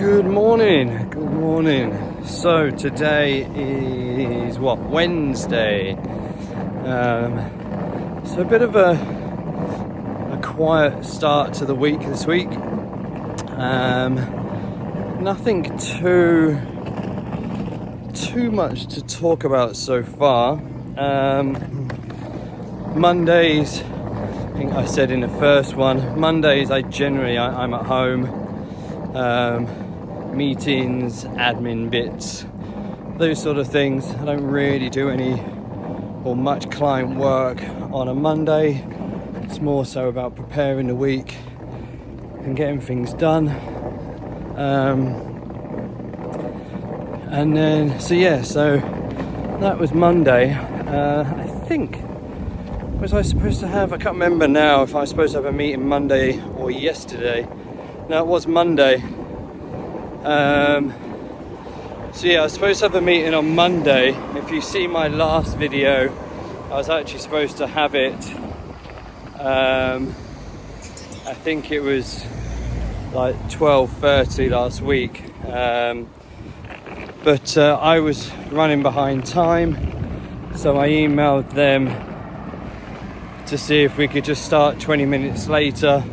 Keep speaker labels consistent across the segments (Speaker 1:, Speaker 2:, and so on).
Speaker 1: Good morning, good morning. So today is Wednesday. So a bit of a quiet start to the week this week. Nothing too much to talk about so far. Mondays, I think I said in the first one, Mondays I'm at home. Meetings, admin bits, those sort of things. I don't really do any or much client work on a Monday. It's more so about preparing the week and getting things done. So that was Monday. I think, was I supposed to have, I can't remember now if I was supposed to have a meeting Monday or yesterday. No, it was Monday. I was supposed to have a meeting on Monday. If you see my last video, I was actually supposed to have it. I think it was like 12:30 last week. But I was running behind time, so I emailed them to see if we could just start 20 minutes later.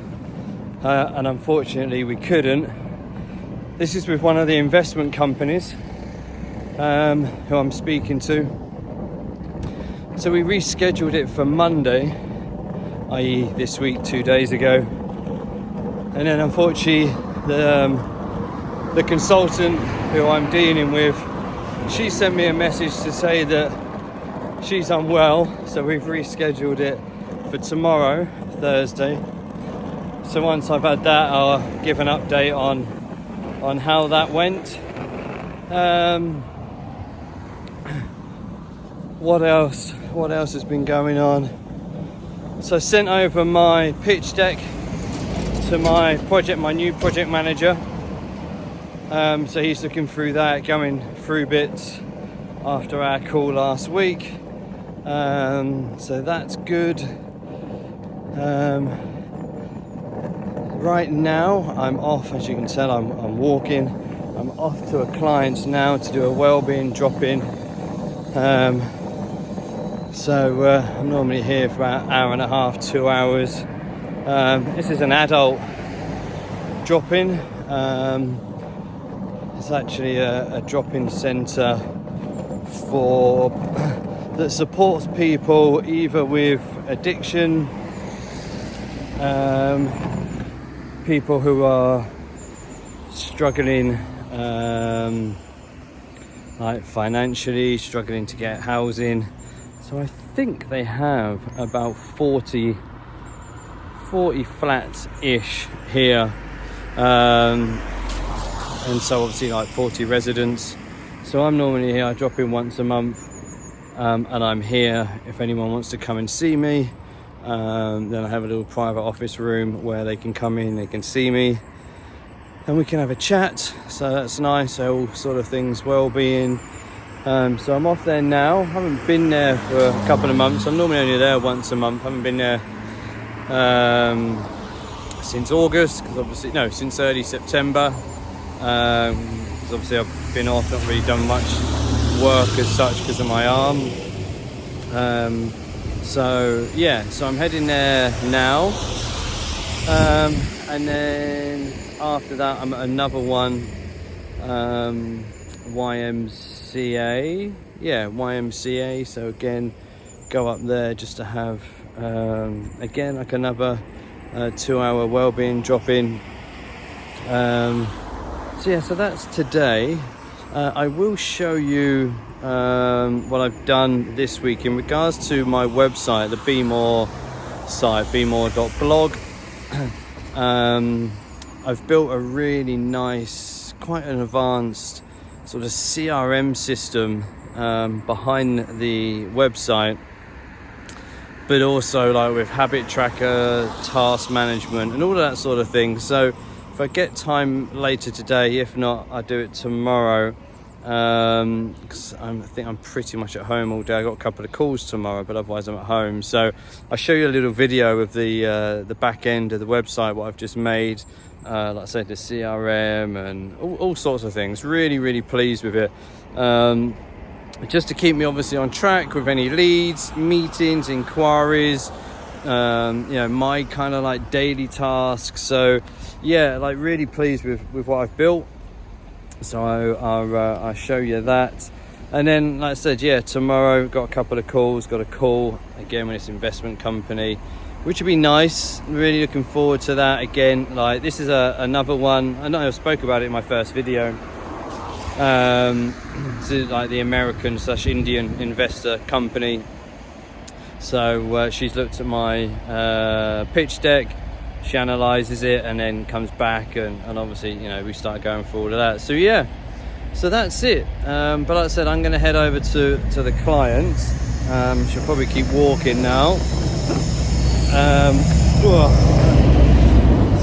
Speaker 1: And unfortunately we couldn't. This is with one of the investment companies who I'm speaking to. So we rescheduled it for Monday, i.e. this week, 2 days ago. And then unfortunately the consultant who I'm dealing with, she sent me a message to say that she's unwell, so we've rescheduled it for tomorrow, Thursday. So once I've had that, I'll give an update on how that went. What else has been going on? So I sent over my pitch deck to my new project manager. So he's looking through that, going through bits after our call last week. So that's good. Right now I'm off, as you can tell, I'm walking. I'm off to a client's now to do a wellbeing drop-in. I'm normally here for about an hour and a half, 2 hours. This is an adult drop-in. It's actually a drop-in centre that supports people either with addiction, people who are struggling like financially, struggling to get housing. So I think they have about 40 flats-ish here. And so obviously like 40 residents. So I'm normally here, I drop in once a month, and I'm here if anyone wants to come and see me. Then I have a little private office room where they can come in, they can see me, and we can have a chat. So that's nice. So all sort of things, well-being. So I'm off there now. I haven't been there for a couple of months. I'm normally only there once a month. I haven't been there since August, since early September. Because obviously I've been off, not really done much work as such because of my arm. So I'm heading there now. And then after that I'm at another one, YMCA. So again, go up there just to have again like another 2 hour wellbeing drop-in. So that's today. I will show you what I've done this week in regards to my website, the BeMore site, BeMore.blog. I've built a really nice, quite an advanced sort of CRM system behind the website, but also like with habit tracker, task management and all of that sort of thing. So if I get time later today, if not, I'll do it tomorrow. because I think I'm pretty much at home all day. I got a couple of calls tomorrow, but otherwise I'm at home. So I'll show you a little video of the back end of the website, what I've just made. Like I said, the CRM and all sorts of things. Really pleased with it. Just to keep me obviously on track with any leads, meetings, inquiries, my kind of like daily tasks. So yeah, like really pleased with what I've built. So I'll show you that. And then, like I said, yeah, tomorrow got a couple of calls. Got a call again with this investment company, which would be nice. Really looking forward to that again. Like this is another one. I know I spoke about it in my first video. This is like the American/Indian investor company. So she's looked at my pitch deck. She analyzes it and then comes back and obviously, we start going through all of that. So yeah, so that's it. But like I said, I'm going to head over to the clients. She'll probably keep walking now.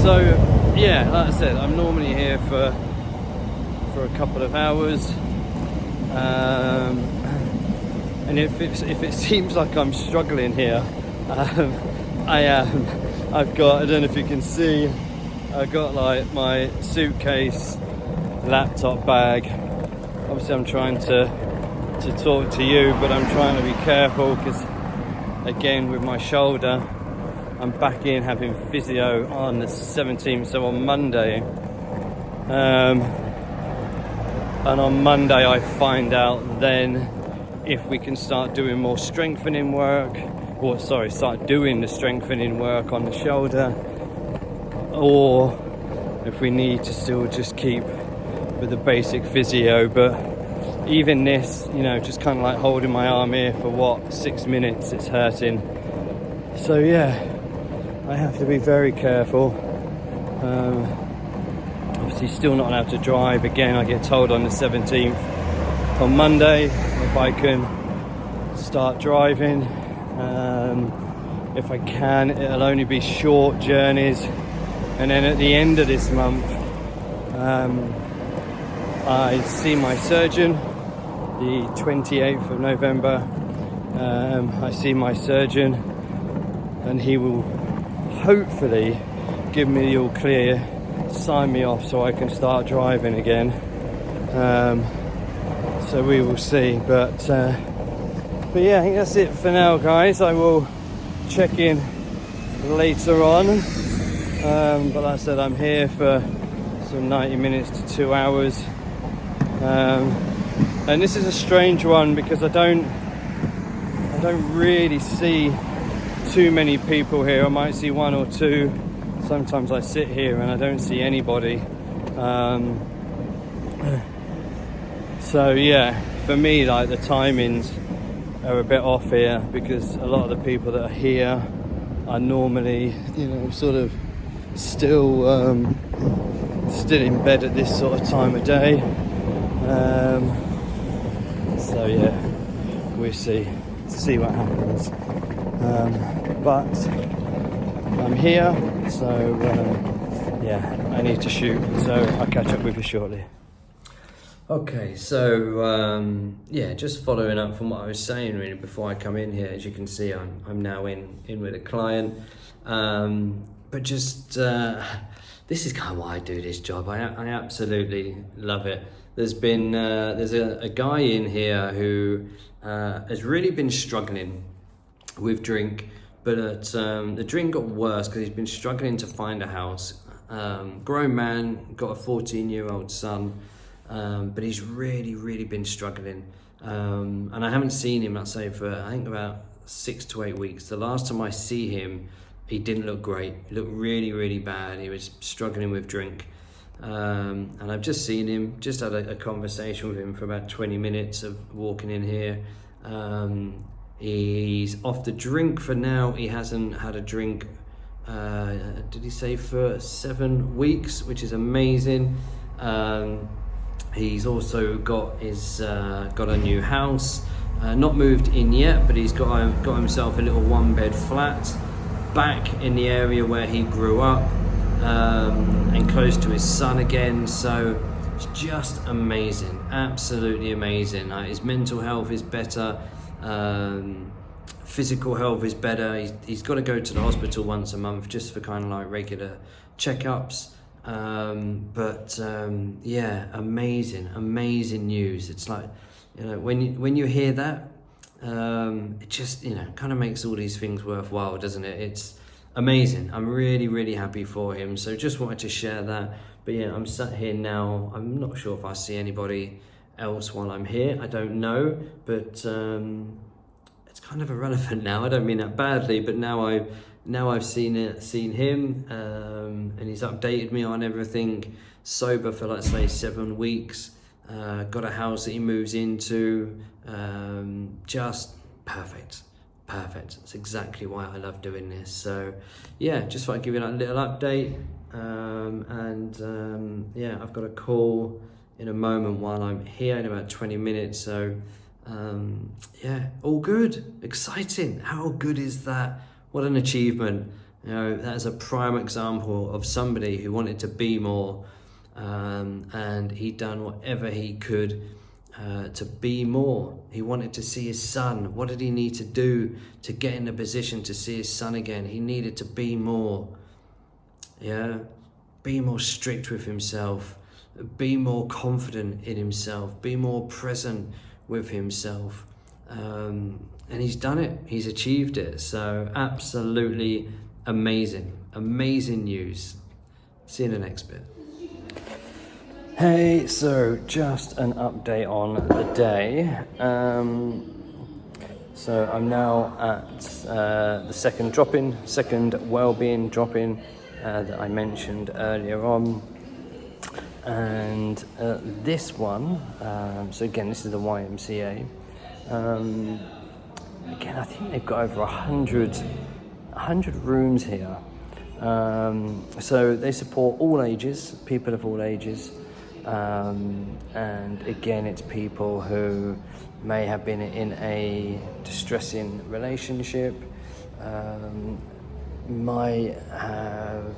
Speaker 1: So yeah, like I said, I'm normally here for a couple of hours. And if it seems like I'm struggling here, I am. I've got, I don't know if you can see, I've got like my suitcase, laptop bag. Obviously I'm trying to talk to you, but I'm trying to be careful because again with my shoulder, I'm back in having physio on the 17th, so on Monday. And on Monday I find out then if we can start doing more strengthening work, start doing the strengthening work on the shoulder, or if we need to still just keep with the basic physio. But even this, just kind of like holding my arm here for 6 minutes, it's hurting. So yeah, I have to be very careful. Obviously still not allowed to drive. Again, I get told on the 17th on Monday if I can start driving. If I can, it'll only be short journeys, and then at the end of this month I see my surgeon the 28th of November. I see my surgeon and he will hopefully give me the all clear, sign me off so I can start driving again. So we will see, but yeah, I think that's it for now, guys. I will check in later on, but like I said, I'm here for some 90 minutes to 2 hours, and this is a strange one because I don't really see too many people here. I might see one or two. Sometimes I sit here and I don't see anybody. So yeah, for me, like the timings are a bit off here because a lot of the people that are here are normally, sort of still in bed at this sort of time of day. So yeah, we'll see what happens. But I'm here, so yeah, I need to shoot. So I'll catch up with you shortly. Okay, so yeah, just following up from what I was saying really before I come in here. As you can see, I'm now in with a client, but just this is kind of why I do this job. I absolutely love it. There's a guy in here who has really been struggling with drink, but the drink got worse because he's been struggling to find a house. Grown man, got a 14-year-old son. But he's really been struggling, and I haven't seen him, let's say, for I think about 6 to 8 weeks. The last time I see him, he didn't look great. He looked really bad. He was struggling with drink, and I've just seen him, just had a conversation with him for about 20 minutes of walking in here. He's off the drink for now. He hasn't had a drink, did he say, for 7 weeks, which is amazing. He's also got a new house, not moved in yet, but he's got himself a little 1-bed flat back in the area where he grew up, and close to his son again. So It's just amazing, absolutely amazing. His mental health is better, physical health is better. He's got to go to the hospital once a month just for kind of like regular checkups. Yeah, amazing news. It's like, you know, when you hear that, it just, you know, kind of makes all these things worthwhile, doesn't it? It's amazing. I'm really happy for him. So just wanted to share that. But yeah, I'm sat here now. I'm not sure if I see anybody else while I'm here. I don't know, but it's kind of irrelevant now. I don't mean that badly, but now I've seen him, and he's updated me on everything. Sober for, let's say, 7 weeks. Got a house that he moves into. Just perfect. It's exactly why I love doing this. So yeah, just thought I'd give you that little update. Yeah, I've got a call in a moment while I'm here in about 20 minutes. So yeah, all good, exciting. How good is that? What an achievement. You know, that is a prime example of somebody who wanted to be more, and he'd done whatever he could to be more. He wanted to see his son. What did he need to do to get in a position to see his son again? He needed to be more. Yeah, be more strict with himself, be more confident in himself, be more present with himself. And he's done it, he's achieved it. So absolutely amazing news. See you in the next bit. Hey, so just an update on the day. So I'm now at the second wellbeing drop-in that I mentioned earlier on. And this one, so again, this is the YMCA. Again, I think they've got over 100 rooms here. So they support all ages, people of all ages. And again, it's people who may have been in a distressing relationship, might have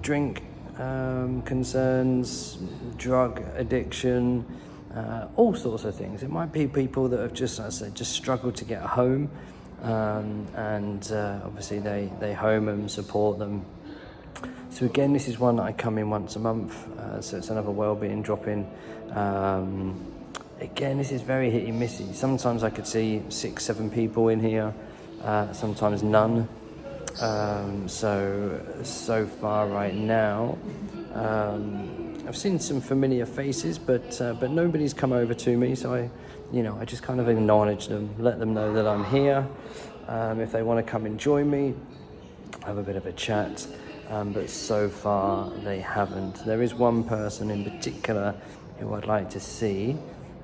Speaker 1: drink concerns, drug addiction, all sorts of things. It might be people that have just, as I said, just struggled to get a home, and obviously they home them, support them. So again, this is one that I come in once a month, so it's another wellbeing drop-in. Again, this is very hit and missy. Sometimes I could see 6-7 people in here, sometimes none. So far right now, I've seen some familiar faces, but nobody's come over to me. So I just kind of acknowledge them, let them know that I'm here. If they want to come and join me, have a bit of a chat. But so far they haven't. There is one person in particular who I'd like to see,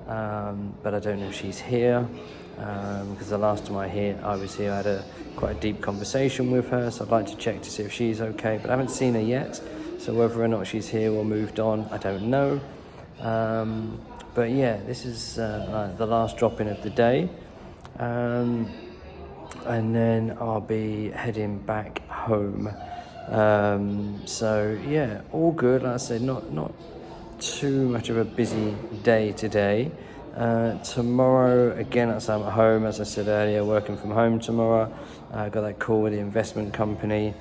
Speaker 1: but I don't know if she's here, because the last time I was here, I had quite a deep conversation with her, so I'd like to check to see if she's okay, but I haven't seen her yet, so whether or not she's here or moved on, I don't know. But yeah, this is the last drop-in of the day, and then I'll be heading back home. So yeah, all good. Like I said, not too much of a busy day today. Tomorrow, again, I'm at home, as I said earlier, working from home tomorrow. I got that call with the investment company,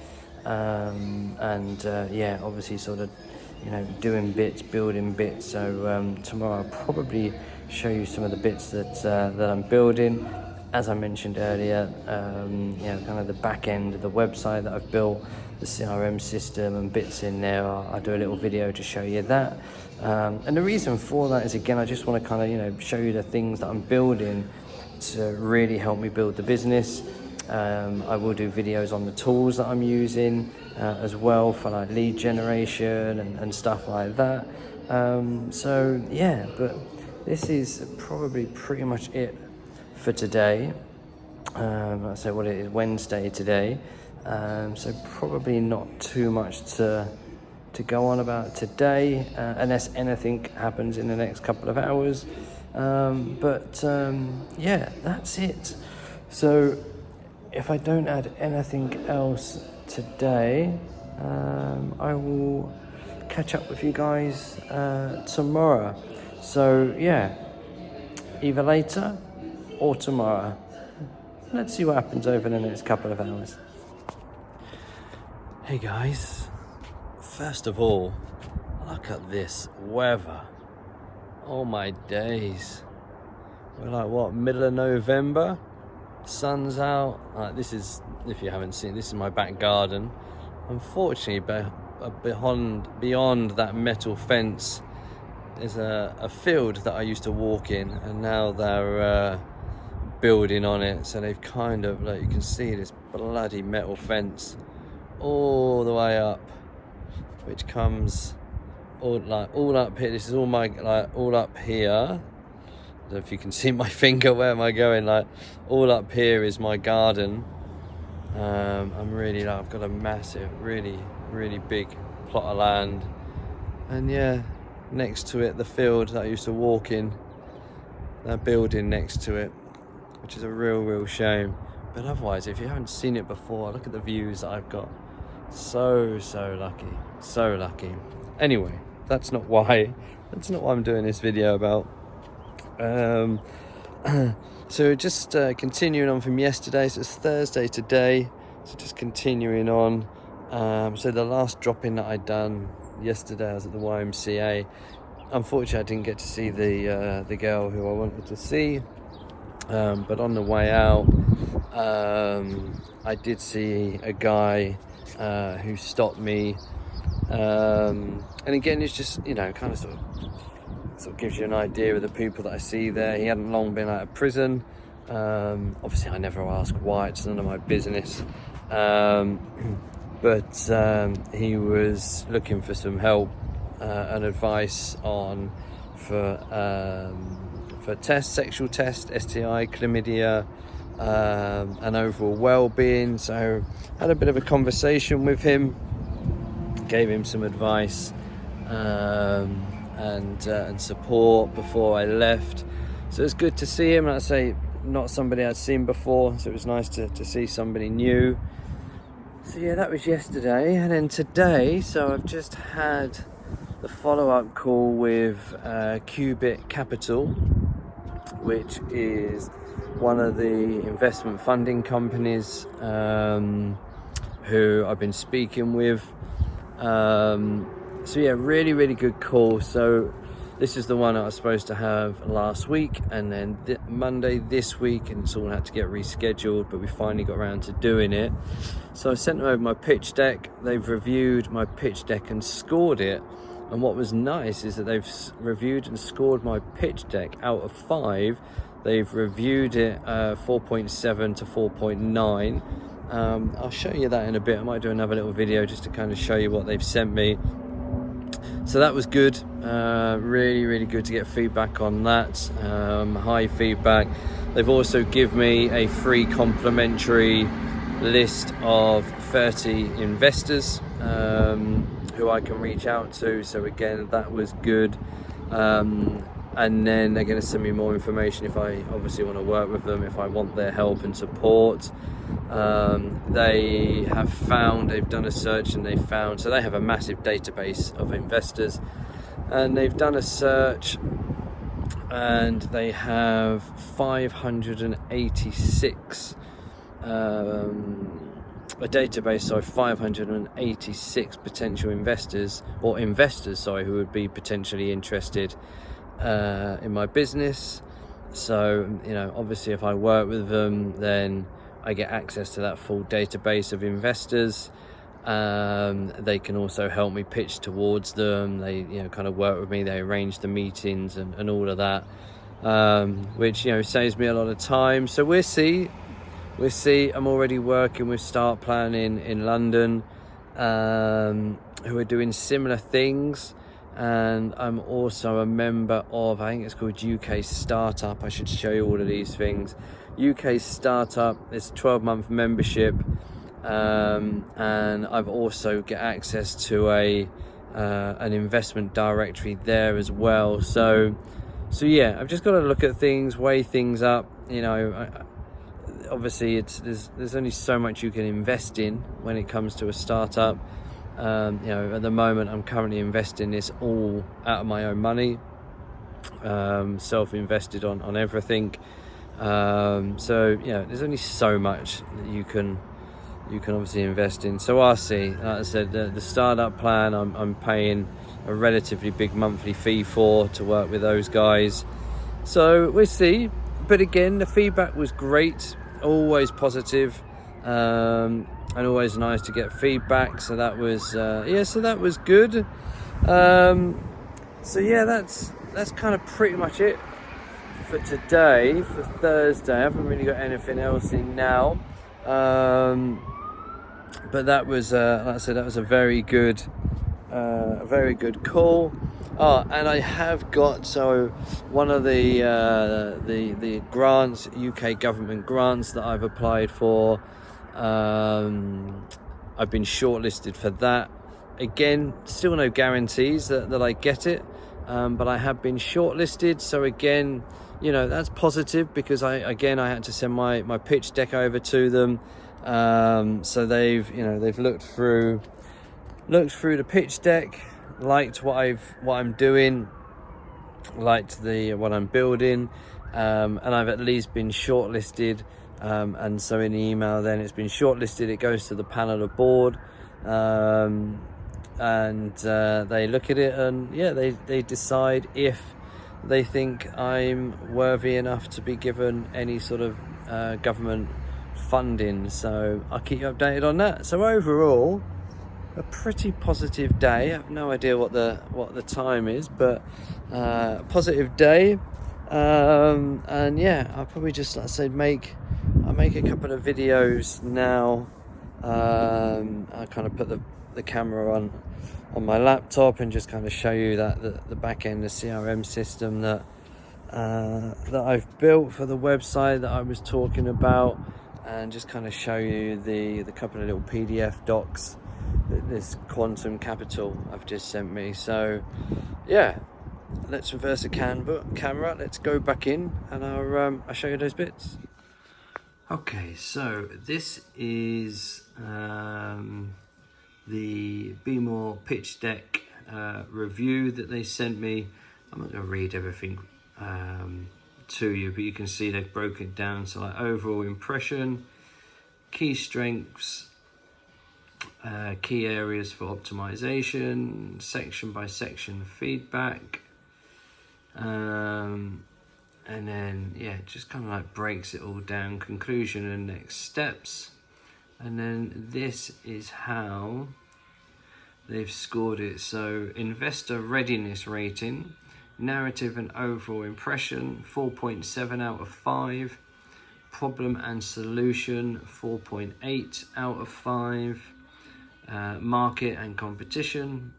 Speaker 1: and yeah, obviously sort of, doing bits, building bits. So tomorrow I'll probably show you some of the bits that I'm building. As I mentioned earlier, kind of the back end of the website that I've built, the CRM system and bits in there. I'll do a little video to show you that. And the reason for that is, again, I just want to kind of, show you the things that I'm building to really help me build the business. I will do videos on the tools that I'm using as well for like lead generation and stuff like that. So yeah, but this is probably pretty much it for today. I say what it is, Wednesday today. So probably not too much to go on about today, unless anything happens in the next couple of hours. Yeah, that's it. So if I don't add anything else today, I will catch up with you guys tomorrow. So yeah, either later or tomorrow. Let's see what happens over the next couple of hours. Hey guys, first of all, look at this weather. Oh my days. We're like, what, middle of November? Sun's out. This is, if you haven't seen, this is my back garden. Unfortunately, beyond that metal fence, there's a field that I used to walk in, and now they're building on it. So they've kind of, like, you can see this bloody metal fence all the way up, which comes all up here. This is all my, all up here. I don't know if you can see my finger. Where am I going? All up here is my garden. I'm really, I've got a massive, really big plot of land, and yeah, next to it, the field that I used to walk in, they're building next to it, which is a real shame. But otherwise, if you haven't seen it before, look at the views that I've got. So lucky. Anyway, that's not what I'm doing this video about. So just continuing on from yesterday, so it's Thursday today, so just continuing on. So the last drop-in that I'd done yesterday, I was at the YMCA. Unfortunately, I didn't get to see the girl who I wanted to see, but on the way out, I did see a guy who stopped me, and again, it's just, you know, kind of sort of gives you an idea of the people that I see there. He hadn't long been out of prison. Obviously I never ask why, it's none of my business, but he was looking for some help and advice for tests, sexual test, STI, chlamydia, and overall well-being. So had a bit of a conversation with him, gave him some advice and support before I left. So it's good to see him. Like I say, not somebody I'd seen before, so it was nice to see somebody new. So yeah, that was yesterday. And then today, so I've just had the follow-up call with Qubit Capital, which is one of the investment funding companies who I've been speaking with. So yeah, really good call. So this is the one I was supposed to have last week, and then Monday this week, and it's all had to get rescheduled, but we finally got around to doing it. So I sent them over my pitch deck. They've reviewed my pitch deck and scored it. And what was nice is that they've reviewed and scored my pitch deck out of 5. They've reviewed it 4.7 to 4.9. I'll show you that in a bit. I might do another little video just to kind of show you what they've sent me. So that was good. Really good to get feedback on that. High feedback. They've also given me a free complimentary list of 30 investors who I can reach out to. So again, that was good. And then they're going to send me more information if I obviously want to work with them, if I want their help and support. They have found, they've done a search and they've found, so they have a massive database of investors, and they've done a search and they have 586 a database, so 586 potential investors, or investors, who would be potentially interested in my business. So, you know, obviously if I work with them, then I get access to that full database of investors. They can also help me pitch towards them. They, you know, kind of work with me. They arrange the meetings and all of that, which, you know, saves me a lot of time. So we'll see. I'm already working with Start Planning in London, who are doing similar things. And I'm also a member of, I think it's called UK Startup. I should show you all of these things. UK Startup, it's a 12-month membership, and I've also get access to an investment directory there as well. So yeah, I've just got to look at things, weigh things up. You know, obviously there's only so much you can invest in when it comes to a startup. You know, at the moment I'm currently investing this all out of my own money, self-invested on everything. So you know, there's only so much that you can obviously invest in. So I'll see. Like I said, the startup plan, I'm paying a relatively big monthly fee to work with those guys. So we'll see. But again, the feedback was great, always positive, and always nice to get feedback. So that was so that was good. So yeah, that's kind of pretty much it for today, for Thursday. I haven't really got anything else in now. But that was, like I said, that was a very good call. Oh, and I have got, so one of the grants, UK government grants that I've applied for, I've been shortlisted for that. Again, still no guarantees that I get it, but I have been shortlisted. So again, you know, that's positive, because I had to send my pitch deck over to them. So they've looked through the pitch deck, liked what I'm doing, liked what I'm building, and I've at least been shortlisted. And so in the email, then it's been shortlisted. It goes to the panel of board, and they look at it, and yeah, they decide if they think I'm worthy enough to be given any sort of government funding. So I'll keep you updated on that. So overall, a pretty positive day. I have no idea what the time is, but positive day. And yeah, I'll probably just, like I said, I'll make a couple of videos now. I kind of put the camera on my laptop and just kind of show you that the back end, the CRM system that I've built for the website that I was talking about, and just kind of show you the couple of little PDF docs that this Quantum Capital have just sent me. So yeah, let's reverse the camera, let's go back in, and I'll show you those bits. Okay, so this is the BeMore pitch deck review that they sent me. I'm not going to read everything to you, but you can see they've broken it down. So like overall impression, key strengths, key areas for optimization, section by section feedback, and then yeah, just kind of like breaks it all down, conclusion and next steps. And then this is how they've scored it. So investor readiness rating, narrative and overall impression, 4.7 out of 5. Problem and solution, 4.8 out of 5. Market and competition,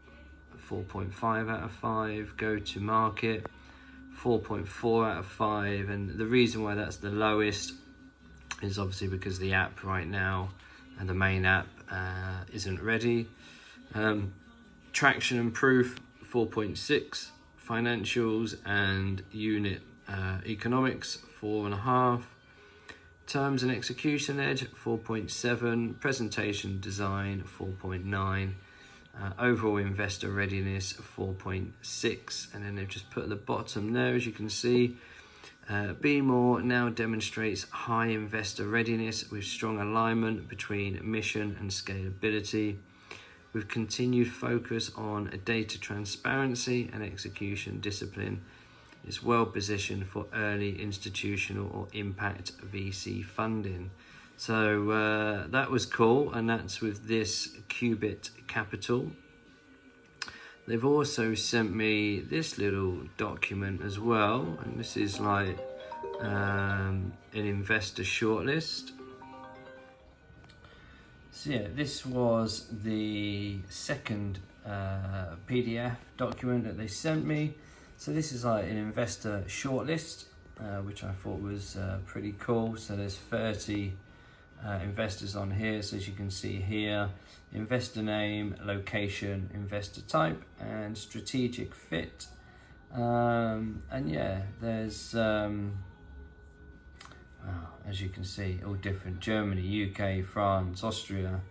Speaker 1: 4.5 out of 5. Go to market, 4.4 out of 5. And the reason why that's the lowest is obviously because the app right now, and the main app, isn't ready. Traction and proof, 4.6. Financials and unit economics, 4.5. Terms and execution edge, 4.7. Presentation design, 4.9. Overall investor readiness, 4.6. And then they've just put at the bottom there, as you can see, BeMore now demonstrates high investor readiness with strong alignment between mission and scalability, with continued focus on data transparency and execution discipline. It's well positioned for early institutional or impact VC funding. So that was cool, and that's with this Qubit Capital. They've also sent me this little document as well, and this is like an investor shortlist. So yeah, this was the second PDF document that they sent me. So this is like an investor shortlist, which I thought was pretty cool. So there's 30 investors on here. So as you can see here, investor name, location, investor type, and strategic fit. And yeah, there's as you can see, all different: Germany, UK, France, Austria,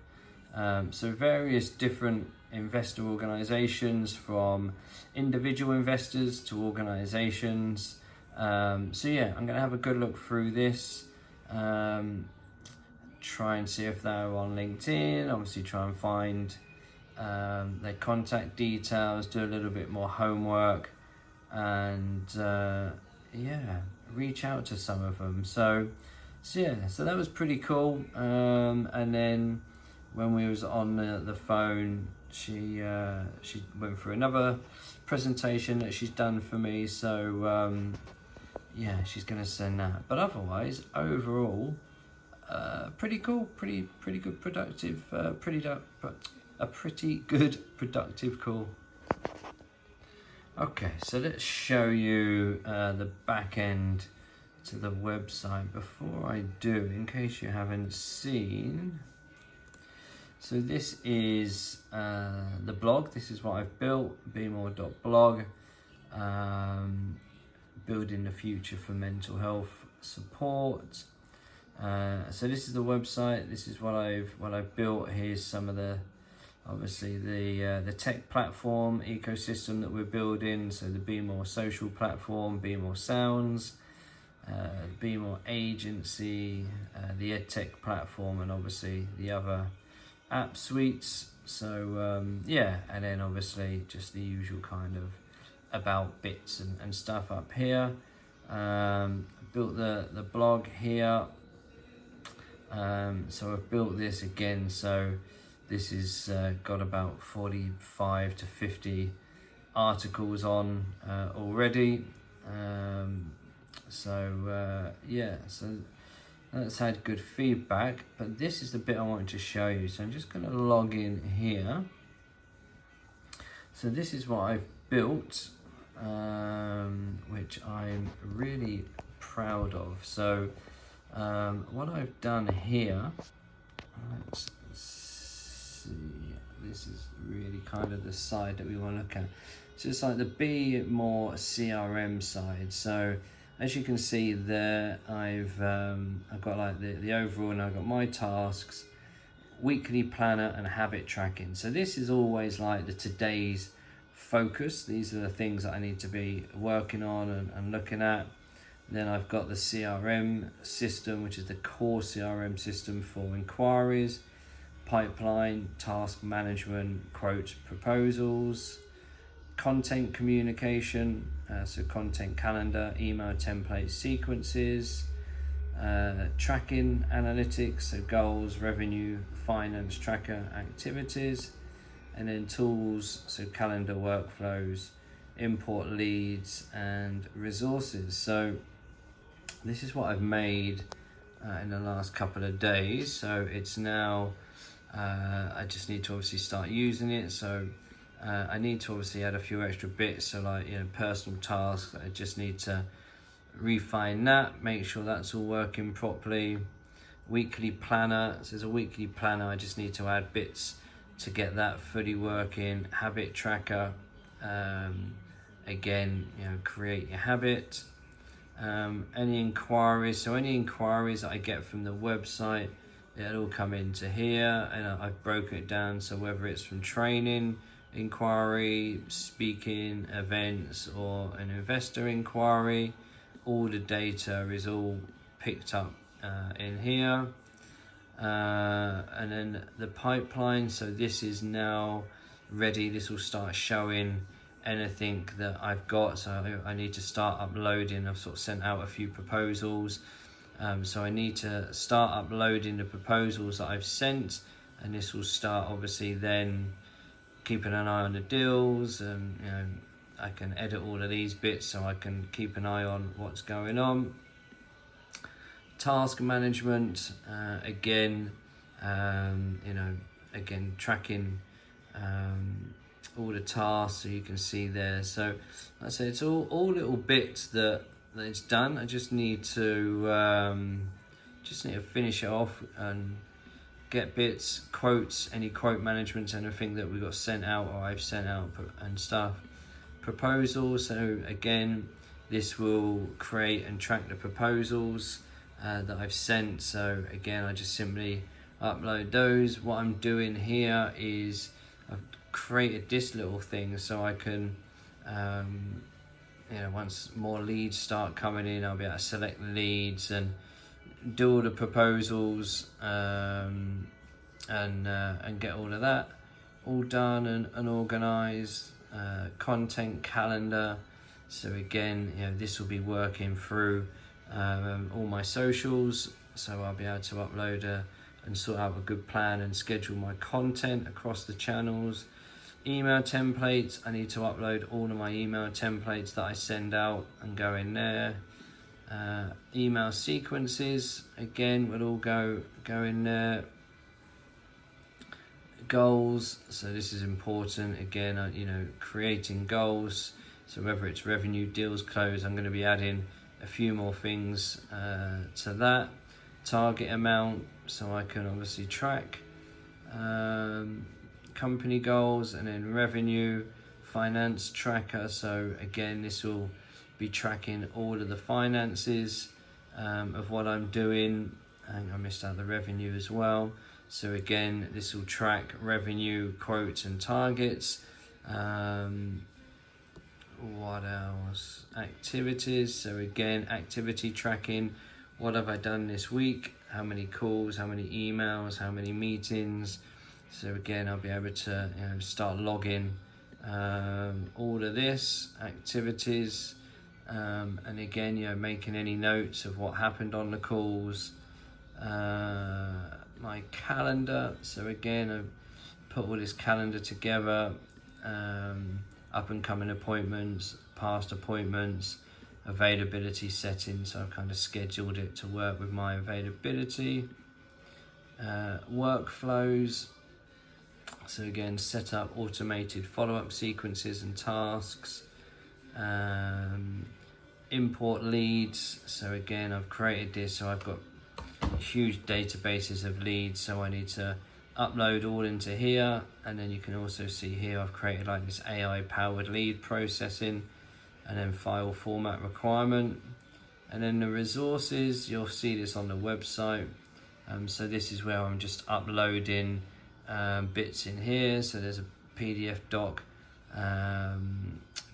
Speaker 1: So various different investor organizations, from individual investors to organizations. So yeah, I'm going to have a good look through this, try and see if they're on LinkedIn, obviously try and find their contact details, do a little bit more homework, and yeah, reach out to some of them. So yeah, so that was pretty cool. And then when we was on the phone, she went through another presentation that she's done for me. So yeah, she's gonna send that. But otherwise, overall, pretty cool, pretty good, productive, a pretty good productive call. Okay, so let's show you the back end to the website. Before I do, in case you haven't seen, so this is the blog. This is what I've built, BeMore.blog, building the future for mental health support. So this is the website. This is what I've built. Here's some of the, obviously the tech platform ecosystem that we're building. So the BeMore social platform, BeMore Sounds, BeMore agency, the EdTech platform, and obviously the other app suites. So yeah, and then obviously just the usual kind of about bits and stuff up here. Built the blog here. So I've built this again. So this is got about 45 to 50 articles on already. Yeah, so that's had good feedback, but this is the bit I wanted to show you. So I'm just going to log in here. So this is what I've built, which I'm really proud of. So what I've done here, let's see, this is really kind of the side that we want to look at. So it's like the BeMore CRM side. So as you can see there, I've got like the overall, and I've got my tasks, weekly planner, and habit tracking. So this is always like the today's focus. These are the things that I need to be working on and looking at. Then I've got the CRM system, which is the core CRM system for inquiries, pipeline, task management, quotes, proposals, content communication, so content calendar, email template sequences, tracking analytics, so goals, revenue, finance tracker activities, and then tools, so calendar workflows, import leads, and resources. So this is what I've made in the last couple of days. So it's now, I just need to obviously start using it. So I need to obviously add a few extra bits. So like, personal tasks, I just need to refine that, make sure that's all working properly. Weekly planner, so there's a weekly planner, I just need to add bits to get that fully working. Habit tracker, again, create your habit. Any inquiries, so any inquiries that I get from the website, it'll all come into here, and I've broken it down. So whether it's from training inquiry, speaking, events, or an investor inquiry, all the data is all picked up in here. And then the pipeline, so this is now ready. This will start showing anything that I've got. So I need to start uploading. I've sort of sent out a few proposals, so I need to start uploading the proposals that I've sent, and this will start obviously then keeping an eye on the deals, and I can edit all of these bits so I can keep an eye on what's going on. Task management, again, again tracking all the tasks, so you can see there. So like I say, it's all little bits that it's done. I just need to finish it off and get bits, quotes, any quote management, anything that we got sent out or I've sent out and stuff. Proposals, so again, this will create and track the proposals that I've sent. So again, I just simply upload those. What I'm doing here is I've created this little thing so I can, once more leads start coming in, I'll be able to select the leads and do all the proposals, and get all of that all done and organized. Content calendar. So again, this will be working through all my socials. So I'll be able to upload and sort out a good plan and schedule my content across the channels. Email templates, I need to upload all of my email templates that I send out and go in there. Email sequences, again, will all go in there. Goals, so this is important, again, creating goals. So whether it's revenue, deals closed, I'm going to be adding a few more things to that. Target amount, so I can obviously track. Company goals, and then revenue, finance tracker. So again, this will be tracking all of the finances of what I'm doing. And I missed out the revenue as well. So again, this will track revenue, quotes and targets. What else? Activities. So again, activity tracking. What have I done this week? How many calls, how many emails, how many meetings? So again, I'll be able to start logging all of this, activities, and again, making any notes of what happened on the calls. My calendar, so again, I put all this calendar together, up and coming appointments, past appointments, availability settings, so I've kind of scheduled it to work with my availability. Workflows, so again, set up automated follow-up sequences and tasks. Import leads, so again, I've created this, so I've got huge databases of leads, so I need to upload all into here. And then you can also see here I've created like this AI powered lead processing, and then file format requirement. And then the resources, you'll see this on the website. So this is where I'm just uploading bits in here. So there's a PDF doc,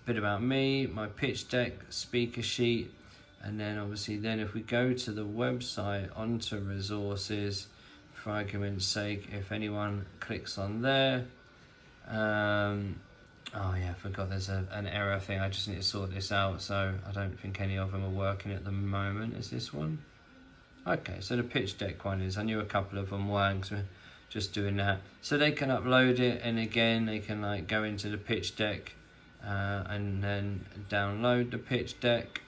Speaker 1: bit about me, my pitch deck, speaker sheet. And then obviously if we go to the website onto resources, for argument's sake, if anyone clicks on there, oh yeah, I forgot there's an error thing. I just need to sort this out. So I don't think any of them are working at the moment. Is this one? Okay, so the pitch deck one is. I knew a couple of them weren't, so we're just doing that. So they can upload it, and again, they can like go into the pitch deck and then download the pitch deck.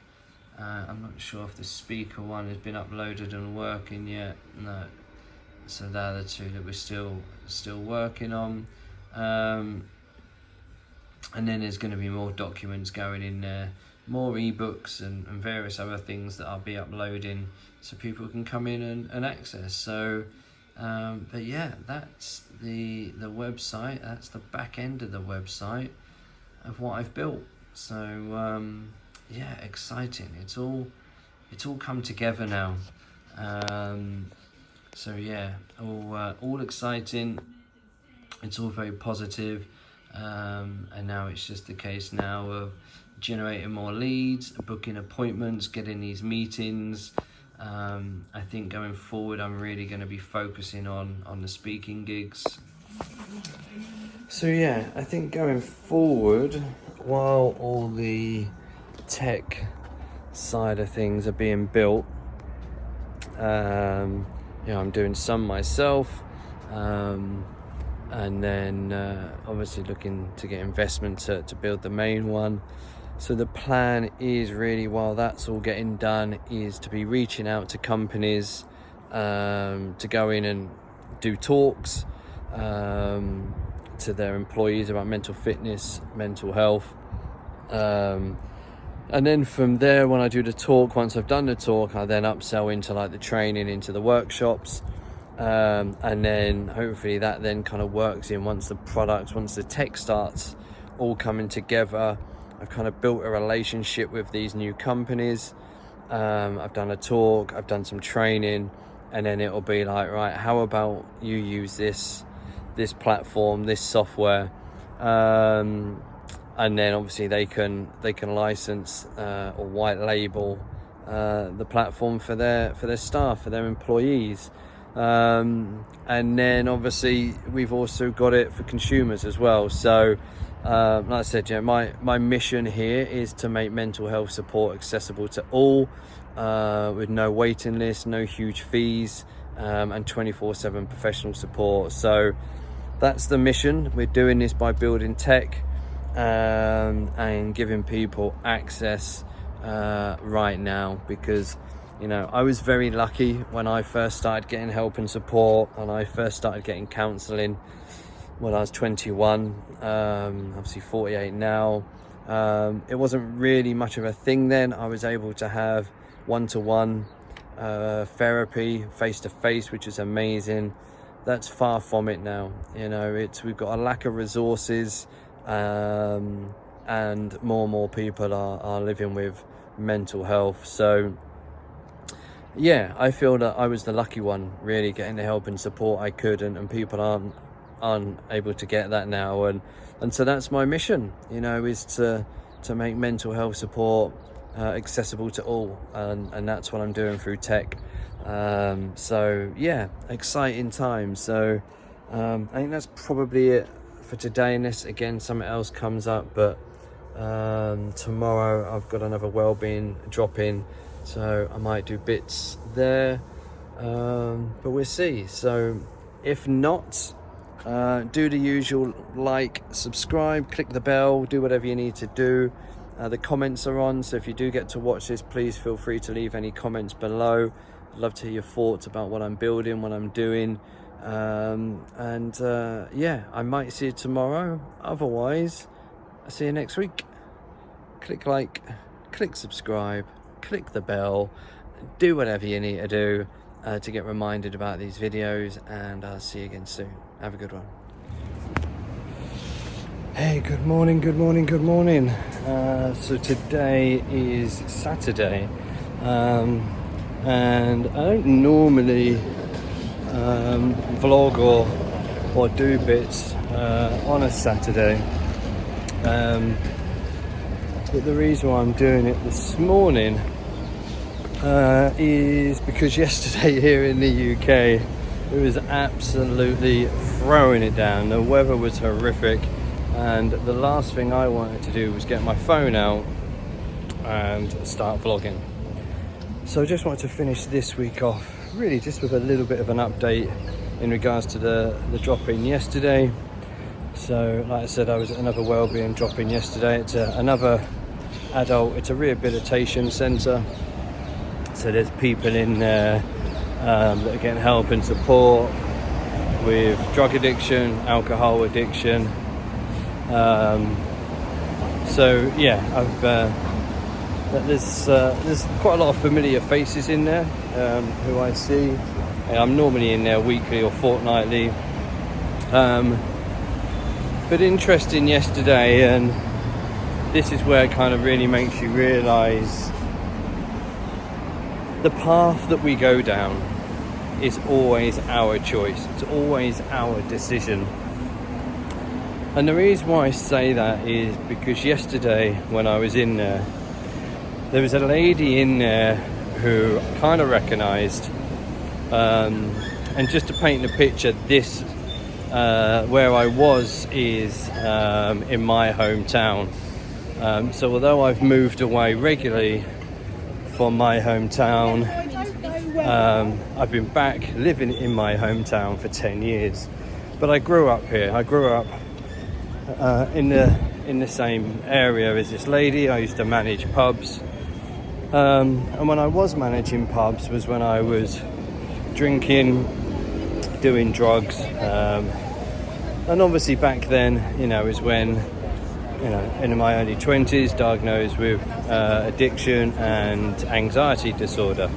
Speaker 1: I'm not sure if the speaker one has been uploaded and working yet. No. So they're the two that we're still working on. And then there's going to be more documents going in there, more ebooks and various other things that I'll be uploading so people can come in and access. So, but yeah, that's the website. That's the back end of the website of what I've built. So yeah, exciting. It's all come together now. So yeah, all exciting. It's all very positive. And now it's just the case now of generating more leads, booking appointments, getting these meetings. I think going forward, I'm really going to be focusing on the speaking gigs. So yeah, I think going forward, while all the tech side of things are being built, I'm doing some myself, and then obviously looking to get investment to build the main one. So the plan is really, while that's all getting done, is to be reaching out to companies to go in and do talks to their employees about mental fitness, mental health. And then from there, when I do the talk, once I've done the talk, I then upsell into like the training, into the workshops. And then hopefully that then kind of works in once the tech starts all coming together. I've kind of built a relationship with these new companies. I've done a talk, I've done some training, and then it'll be like, right, how about you use this platform, this software, and then obviously they can license or white label the platform for their staff, for their employees. And then obviously we've also got it for consumers as well. So like I said, my mission here is to make mental health support accessible to all, with no waiting list, no huge fees, and 24/7 professional support. So that's the mission. We're doing this by building tech and giving people access right now, because I was very lucky when I first started getting help and support, and I first started getting counselling when I was 21, obviously 48 now. It wasn't really much of a thing then. I was able to have one-to-one therapy, face-to-face, which is amazing. That's far from it now. We've got a lack of resources, and more and more people are living with mental health. So yeah, I feel that I was the lucky one, really getting the help and support I could, and people aren't able to get that now, and so that's my mission, is to make mental health support accessible to all, and that's what I'm doing through tech. So yeah, exciting times. So I think that's probably it for today, unless again something else comes up. But tomorrow I've got another wellbeing drop-in, so I might do bits there, but we'll see. So if not, do the usual, like, subscribe, click the bell, do whatever you need to do. The comments are on, so if you do get to watch this, please feel free to leave any comments below. I'd love to hear your thoughts about what I'm building, what I'm doing, and yeah, I might see you tomorrow. Otherwise, I'll see you next week. Click like, click subscribe, click the bell, do whatever you need to do to get reminded about these videos, and I'll see you again soon. Have a good one. Hey, good morning. So today is Saturday, and I don't normally vlog or do bits on a Saturday, but the reason why I'm doing it this morning is because yesterday here in the UK it was absolutely throwing it down. The weather was horrific, and the last thing I wanted to do was get my phone out and start vlogging. So I just wanted to finish this week off really just with a little bit of an update in regards to the drop-in yesterday. So like I said, I was at another wellbeing drop-in yesterday. It's another adult, it's a rehabilitation centre, so there's people in there that are getting help and support with drug addiction, alcohol addiction. So yeah, there's quite a lot of familiar faces in there who I see. I'm normally in there weekly or fortnightly, but interesting yesterday, and this is where it kind of really makes you realise the path that we go down is always our choice. It's always our decision. And the reason why I say that is because yesterday when I was in there was a lady in there who I kind of recognised, and just to paint the picture, this where I was is in my hometown. So although I've moved away regularly from my hometown, I've been back living in my hometown for 10 years. But I grew up here. I grew up in the same area as this lady. I used to manage pubs. And when I was managing pubs was when I was drinking, doing drugs. And obviously back then, is when, in my early 20s, diagnosed with addiction and anxiety disorder.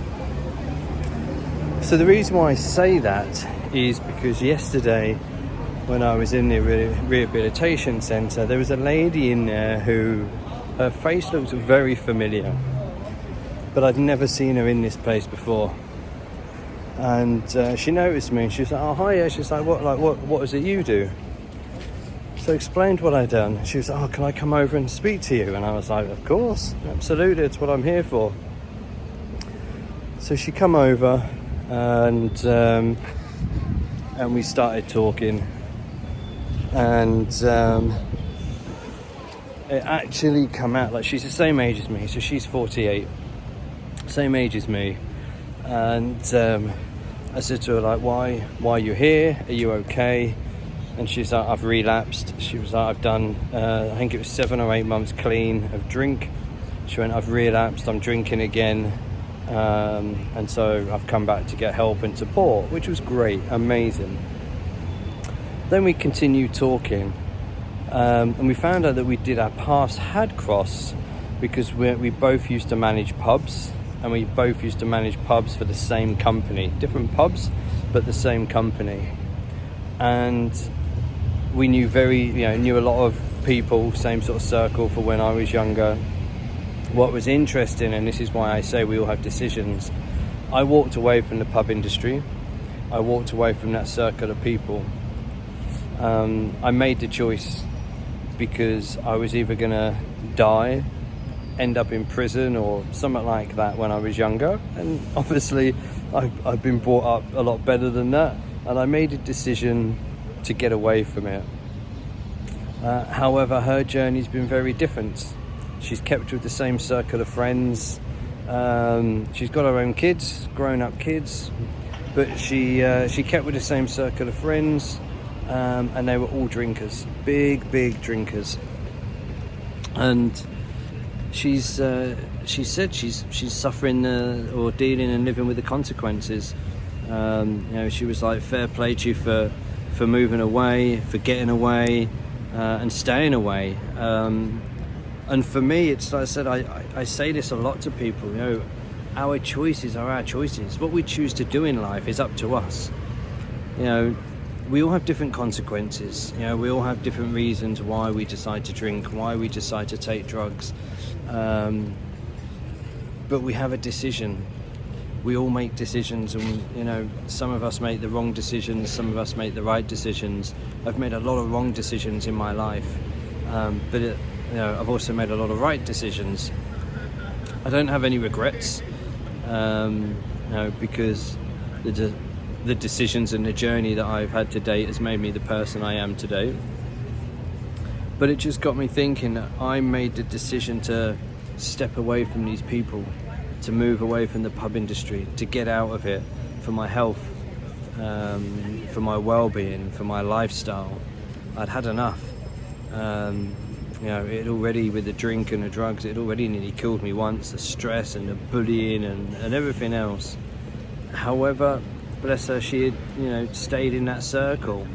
Speaker 1: So the reason why I say that is because yesterday when I was in the rehabilitation centre, there was a lady in there who, her face looked very familiar, but I'd never seen her in this place before. And she noticed me, and she was like, "Oh, hiya." She's like, what is it you do?" So I explained what I'd done. She was like, "Oh, can I come over and speak to you?" And I was like, "Of course, absolutely, it's what I'm here for." So she come over, and we started talking, and it actually come out like she's the same age as me, so she's 48, same age as me. And I said to her, like, why are you here? Are you okay? And she's like, "I've relapsed." She was like, "I've done I think it was 7 or 8 months clean of drink." She went, "I've relapsed, I'm drinking again, and so I've come back to get help and support," which was great, amazing. Then we continued talking, and we found out that our paths had crossed, because we both used to manage pubs, and we both used to manage pubs for the same company, different pubs, but the same company. And we knew knew a lot of people, same sort of circle for when I was younger. What was interesting, and this is why I say we all have decisions, I walked away from the pub industry. I walked away from that circle of people. I made the choice, because I was either going to die, end up in prison or something like that when I was younger. And obviously I've been brought up a lot better than that, and I made a decision to get away from it. However, her journey's been very different. She's kept with the same circle of friends. She's got her own kids, grown-up kids, but she kept with the same circle of friends, and they were all drinkers, big drinkers. And she said she's suffering or dealing and living with the consequences. She was like, "Fair play to you for moving away, for getting away, and staying away." And for me, it's like I said, I say this a lot to people, our choices are our choices. What we choose to do in life is up to us. We all have different consequences. We all have different reasons why we decide to drink, why we decide to take drugs. But we have a decision. We all make decisions, and some of us make the wrong decisions, some of us make the right decisions. I've made a lot of wrong decisions in my life, but I've also made a lot of right decisions. I don't have any regrets, because the decisions and the journey that I've had to date has made me the person I am today. But it just got me thinking that I made the decision to step away from these people, to move away from the pub industry, to get out of it for my health, for my well-being, for my lifestyle. I'd had enough. It already, with the drink and the drugs, it already nearly killed me once, the stress and the bullying and everything else. However, bless her, she had stayed in that circle,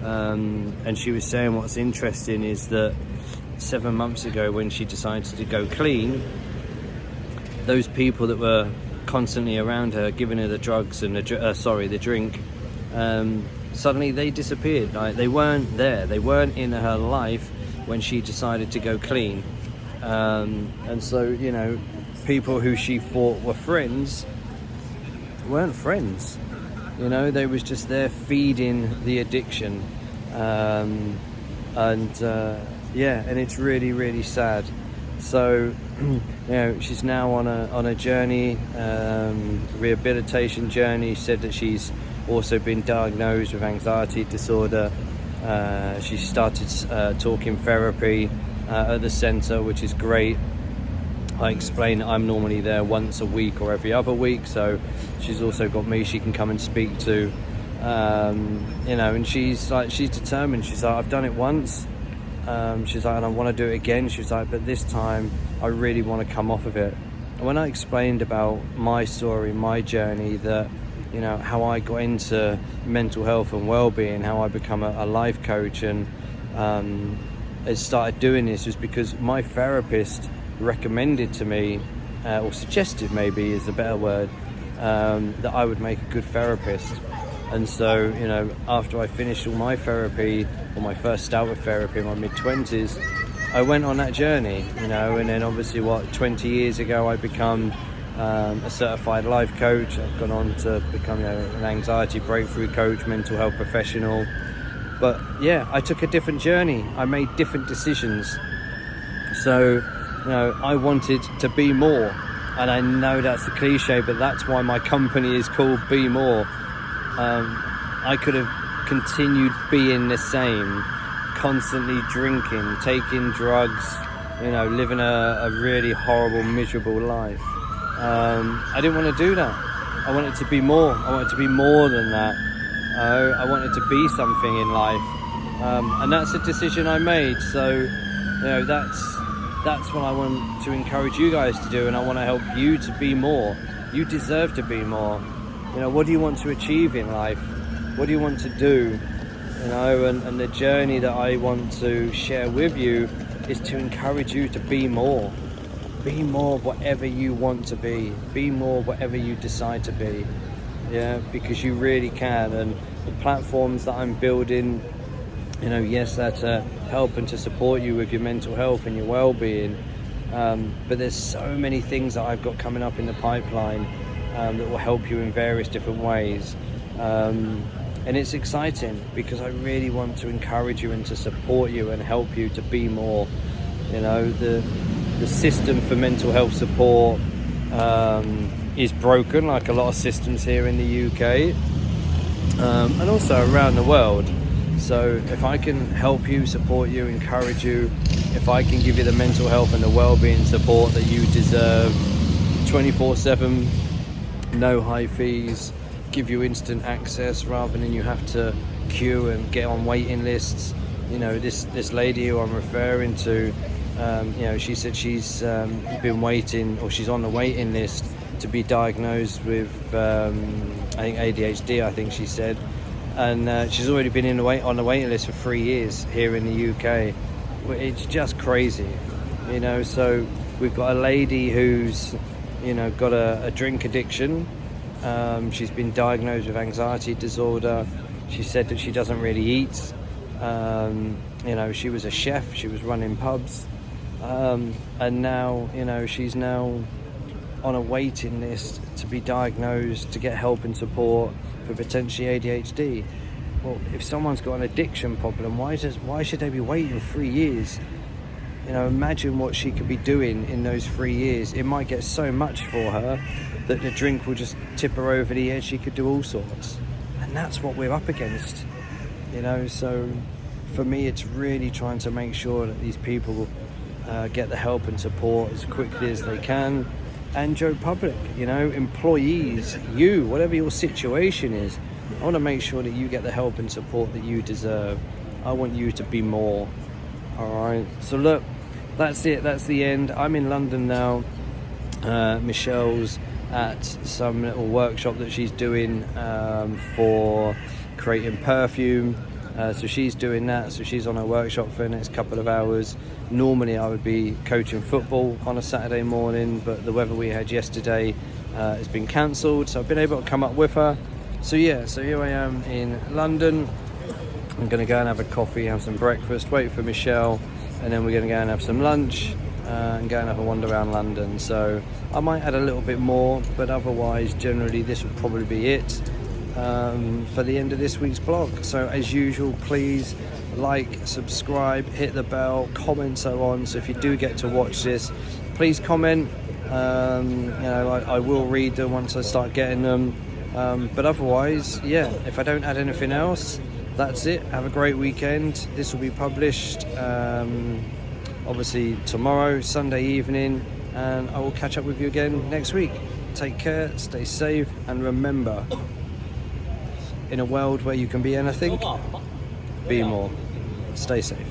Speaker 1: and she was saying what's interesting is that 7 months ago, when she decided to go clean, those people that were constantly around her, giving her the drugs and the drink, suddenly they disappeared. Like, they weren't there, they weren't in her life when she decided to go clean. And so people who she thought were friends weren't friends. They was just there feeding the addiction. And it's really, really sad. So she's now on a journey, rehabilitation journey. She said that she's also been diagnosed with anxiety disorder. She started talking therapy at the centre, which is great. I explain that I'm normally there once a week or every other week, so she's also got me she can come and speak to. And she's determined. She's like, "I've done it once." She's like, "And I want to do it again." She's like, "But this time I really want to come off of it." And when I explained about my story, my journey, that how I got into mental health and well-being, how I become a life coach, and I started doing this, was because my therapist recommended to me, or suggested, maybe is a better word, that I would make a good therapist. And so after I finished all my therapy, or my first start with therapy in my mid-20s, I went on that journey, and then obviously 20 years ago I become a certified life coach. I've gone on to become an anxiety breakthrough coach, mental health professional. But yeah, I took a different journey. I made different decisions. So, I wanted to be more. And I know that's a cliche, but that's why my company is called BeMore. I could have continued being the same, constantly drinking, taking drugs, living a really horrible, miserable life. I didn't want to do that. I wanted to be more. I wanted to be more than that. I wanted to be something in life. And that's a decision I made. So, that's what I want to encourage you guys to do, and I want to help you to be more. You deserve to be more. What do you want to achieve in life? What do you want to do? And the journey that I want to share with you is to encourage you to be more. Be more whatever you want to be. Be more whatever you decide to be. Yeah, because you really can. And the platforms that I'm building, yes, that's to help and to support you with your mental health and your well-being. But there's so many things that I've got coming up in the pipeline that will help you in various different ways. And it's exciting because I really want to encourage you and to support you and help you to be more. The system for mental health support is broken, like a lot of systems here in the UK and also around the world. So if I can help you, support you, encourage you, if I can give you the mental health and the well-being support that you deserve 24/7, no high fees, give you instant access rather than you have to queue and get on waiting lists. This lady who I'm referring to, she said she's been waiting, or she's on the waiting list to be diagnosed with I think ADHD, I think she said. And she's already been on the waiting list for 3 years here in the UK. It's just crazy, So we've got a lady who's, got a drink addiction. She's been diagnosed with anxiety disorder. She said that she doesn't really eat. She was a chef. She was running pubs, and now, she's now on a waiting list to be diagnosed to get help and support for potentially ADHD. Well, if someone's got an addiction problem, why should they be waiting 3 years? Imagine what she could be doing in those 3 years. It might get so much for her that the drink will just tip her over the edge. She could do all sorts, and that's what we're up against. So for me, it's really trying to make sure that these people get the help and support as quickly as they can. And Joe Public, employees, you, whatever your situation is, I want to make sure that you get the help and support that you deserve. I want you to be more. All right. So look, that's it. That's the end. I'm in London now. Michelle's at some little workshop that she's doing for creating perfume. So she's doing that. So she's on a workshop for the next couple of hours. Normally I would be coaching football on a Saturday morning, but the weather we had yesterday has been cancelled. So I've been able to come up with her. So yeah, so here I am in London. I'm going to go and have a coffee, have some breakfast, wait for Michelle, and then we're going to go and have some lunch and go and have a wander around London. So I might add a little bit more, but otherwise generally this will probably be it for the end of this week's blog. So as usual, please like, subscribe, hit the bell, comment, so on. So if you do get to watch this, please comment. I will read them once I start getting them, but otherwise, yeah, if I don't add anything else, that's it. Have a great weekend. This will be published obviously tomorrow, Sunday evening, and I will catch up with you again next week. Take care, stay safe, and remember, in a world where you can be anything, be more. Stay safe.